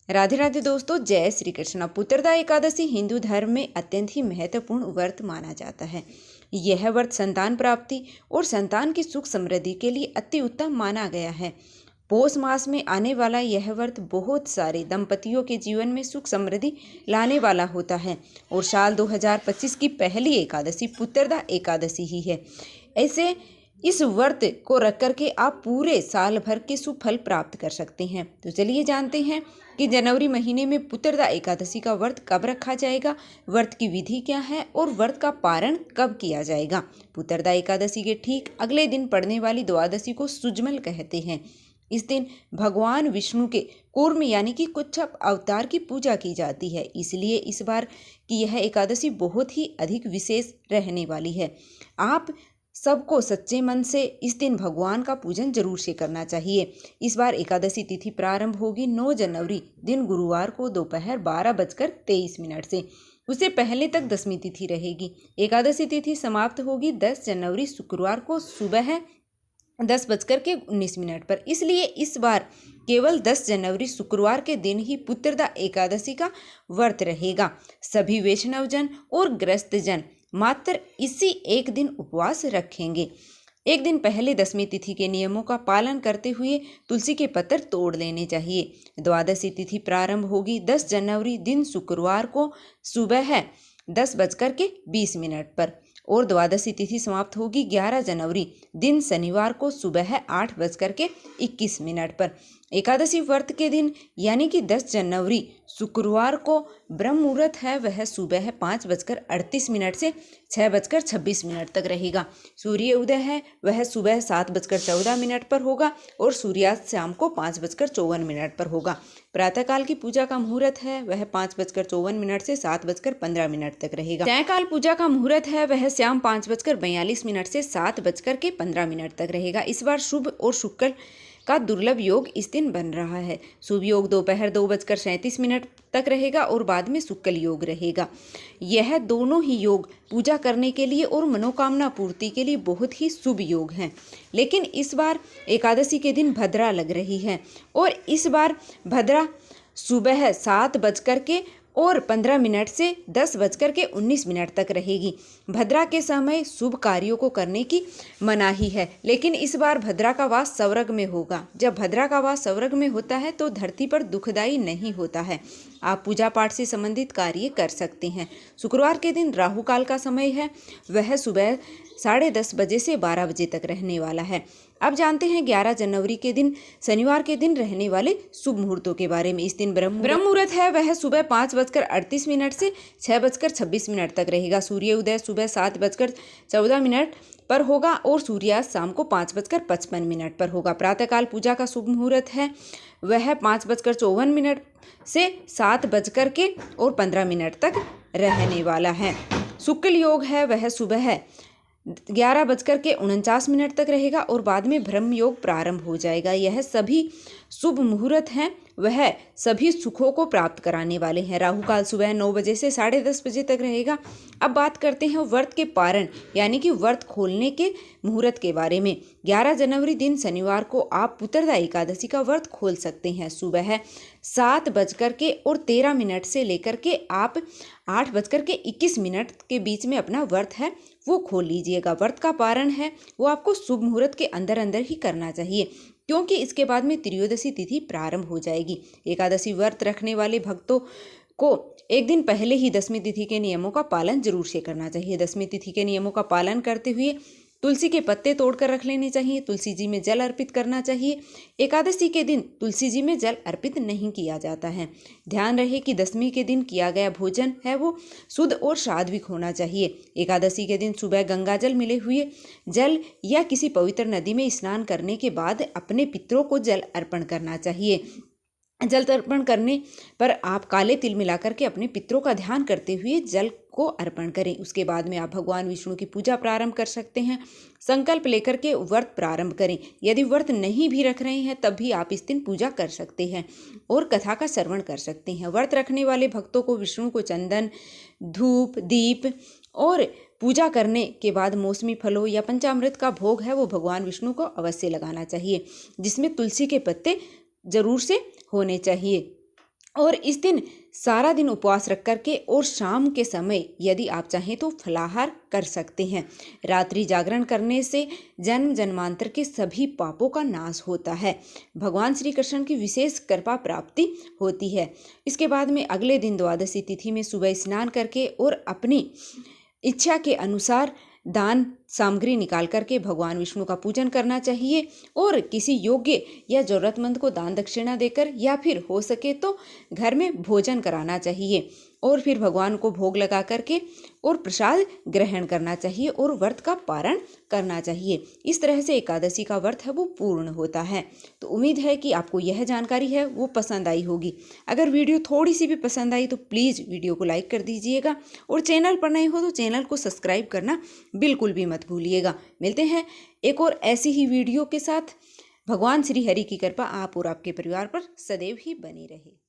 राधे राधे दोस्तों, जय श्री कृष्ण। पुत्रदा एकादशी हिंदू धर्म में अत्यंत ही महत्वपूर्ण व्रत माना जाता है। यह व्रत संतान प्राप्ति और संतान की सुख समृद्धि के लिए अति उत्तम माना गया है। पौष मास में आने वाला यह व्रत बहुत सारे दंपतियों के जीवन में सुख समृद्धि लाने वाला होता है और साल 2025 की पहली एकादशी पुत्रदा एकादशी ही है। ऐसे इस व्रत को रख करके आप पूरे साल भर के शुभ फल प्राप्त कर सकते हैं। तो चलिए जानते हैं कि जनवरी महीने में पुत्रदा एकादशी का व्रत कब रखा जाएगा, व्रत की विधि क्या है और व्रत का पारण कब किया जाएगा। पुत्रदा एकादशी के ठीक अगले दिन पड़ने वाली द्वादशी को सुजमल कहते हैं। इस दिन भगवान विष्णु के कूर्म यानी कि कुच्छप अवतार की पूजा की जाती है, इसलिए इस बार की यह एकादशी बहुत ही अधिक विशेष रहने वाली है। आप सबको सच्चे मन से इस दिन भगवान का पूजन जरूर से करना चाहिए। इस बार एकादशी तिथि प्रारंभ होगी 9 जनवरी दिन गुरुवार को दोपहर 12:23 से। उससे पहले तक दसवीं तिथि रहेगी। एकादशी तिथि समाप्त होगी 10 जनवरी शुक्रवार को सुबह 10:19 पर। इसलिए इस बार केवल 10 जनवरी शुक्रवार के दिन ही पुत्रदा एकादशी का व्रत रहेगा। सभी वैष्णवजन और ग्रस्तजन मात्र इसी एक दिन उपवास रखेंगे। एक दिन पहले दसवीं तिथि के नियमों का पालन करते हुए तुलसी के पत्र तोड़ लेने चाहिए। द्वादशी तिथि प्रारंभ होगी 10 जनवरी दिन शुक्रवार को सुबह 10:20 पर और द्वादशी तिथि समाप्त होगी 11 जनवरी दिन शनिवार को सुबह 8:21 पर। एकादशी व्रत के दिन यानी कि 10 जनवरी शुक्रवार को ब्रह्म मुहूर्त है वह सुबह 5:38 से 6:26 तक रहेगा। सूर्य उदय है वह सुबह 7:14 पर होगा और सूर्यास्त शाम को 5:54 पर होगा। प्रातःकाल की पूजा का मुहूर्त है वह 5:54 से 7:15 तक रहेगा। सायंकाल पूजा का मुहूर्त है वह शाम 5:42 से 7:15 तक रहेगा। इस बार शुभ और शुक्ल का दुर्लभ योग इस दिन बन रहा है। शुभ योग दोपहर 2:37 तक रहेगा और बाद में शुक्ल योग रहेगा। यह दोनों ही योग पूजा करने के लिए और मनोकामना पूर्ति के लिए बहुत ही शुभ योग हैं। लेकिन इस बार एकादशी के दिन भद्रा लग रही है और इस बार भद्रा सुबह 7:15 से 10:19 तक रहेगी। भद्रा के समय शुभ कार्यों को करने की मनाही है, लेकिन इस बार भद्रा का वास स्वर्ग में होगा। जब भद्रा का वास स्वर्ग में होता है तो धरती पर दुखदाई नहीं होता है। आप पूजा पाठ से संबंधित कार्य कर सकते हैं। शुक्रवार के दिन राहु काल का समय है वह सुबह 10:30 बजे से 12 बजे तक रहने वाला है। अब जानते हैं 11 जनवरी के दिन शनिवार के दिन रहने वाले शुभ मुहूर्तों के बारे में। इस दिन ब्रह्म मुहूर्त है वह सुबह 5:38 से 6:26 तक रहेगा। सूर्य उदय सुबह 7:14 पर होगा और सूर्यास्त शाम को 5:55 पर होगा। प्रातःकाल पूजा का शुभ मुहूर्त है वह 5:54 से 7:15 तक रहने वाला है। शुक्ल योग है वह सुबह 11:49 तक रहेगा और बाद में ब्रह्म योग प्रारंभ हो जाएगा। यह सभी शुभ मुहूर्त हैं वह सभी सुखों को प्राप्त कराने वाले हैं। राहु काल सुबह 9 बजे से 10:30 बजे तक रहेगा। अब बात करते हैं व्रत के पारण यानी कि व्रत खोलने के मुहूर्त के बारे में। 11 जनवरी दिन शनिवार को आप पुत्रदा एकादशी का व्रत खोल सकते हैं। सुबह 7:13 से लेकर के आप 8:21 के बीच में अपना व्रत है वो खोल लीजिएगा। व्रत का पारण है वो आपको शुभ मुहूर्त के अंदर अंदर ही करना चाहिए, क्योंकि इसके बाद में त्रयोदशी तिथि प्रारंभ हो जाएगी। एकादशी व्रत रखने वाले भक्तों को एक दिन पहले ही दसवीं तिथि के नियमों का पालन जरूर से करना चाहिए। दसवीं तिथि के नियमों का पालन करते हुए तुलसी के पत्ते तोड़कर रख लेने चाहिए। तुलसी जी में जल अर्पित करना चाहिए। एकादशी के दिन तुलसी जी में जल अर्पित नहीं किया जाता है। ध्यान रहे कि दसवीं के दिन किया गया भोजन है वो शुद्ध और सात्विक होना चाहिए। एकादशी के दिन सुबह गंगा जल मिले हुए जल या किसी पवित्र नदी में स्नान करने के बाद अपने पितरों को जल अर्पण करना चाहिए। जल अर्पण करने पर आप काले तिल मिलाकर के अपने पितरों का ध्यान करते हुए जल को अर्पण करें। उसके बाद में आप भगवान विष्णु की पूजा प्रारंभ कर सकते हैं। संकल्प लेकर के व्रत प्रारंभ करें। यदि व्रत नहीं भी रख रहे हैं तब भी आप इस दिन पूजा कर सकते हैं और कथा का श्रवण कर सकते हैं। व्रत रखने वाले भक्तों को विष्णु को चंदन, धूप, दीप और पूजा करने के बाद मौसमी फलों या पंचामृत का भोग है वो भगवान विष्णु को अवश्य लगाना चाहिए, जिसमें तुलसी के पत्ते जरूर से होने चाहिए। और इस दिन सारा दिन उपवास रख करके और शाम के समय यदि आप चाहें तो फलाहार कर सकते हैं। रात्रि जागरण करने से जन्म जन्मांतर के सभी पापों का नाश होता है। भगवान श्री कृष्ण की विशेष कृपा प्राप्ति होती है। इसके बाद में अगले दिन द्वादशी तिथि में सुबह स्नान करके और अपनी इच्छा के अनुसार दान सामग्री निकाल करके भगवान विष्णु का पूजन करना चाहिए और किसी योग्य या जरूरतमंद को दान दक्षिणा देकर या फिर हो सके तो घर में भोजन कराना चाहिए और फिर भगवान को भोग लगा करके और प्रसाद ग्रहण करना चाहिए और व्रत का पारण करना चाहिए। इस तरह से एकादशी का व्रत है वो पूर्ण होता है। तो उम्मीद है कि आपको यह जानकारी है वो पसंद आई होगी। अगर वीडियो थोड़ी सी भी पसंद आई तो प्लीज़ वीडियो को लाइक कर दीजिएगा और चैनल पर नए हो तो चैनल को सब्सक्राइब करना बिल्कुल भी मत भूलिएगा। मिलते हैं एक और ऐसी ही वीडियो के साथ। भगवान श्री हरि की कृपा आप और आपके परिवार पर सदैव ही बनी रहे।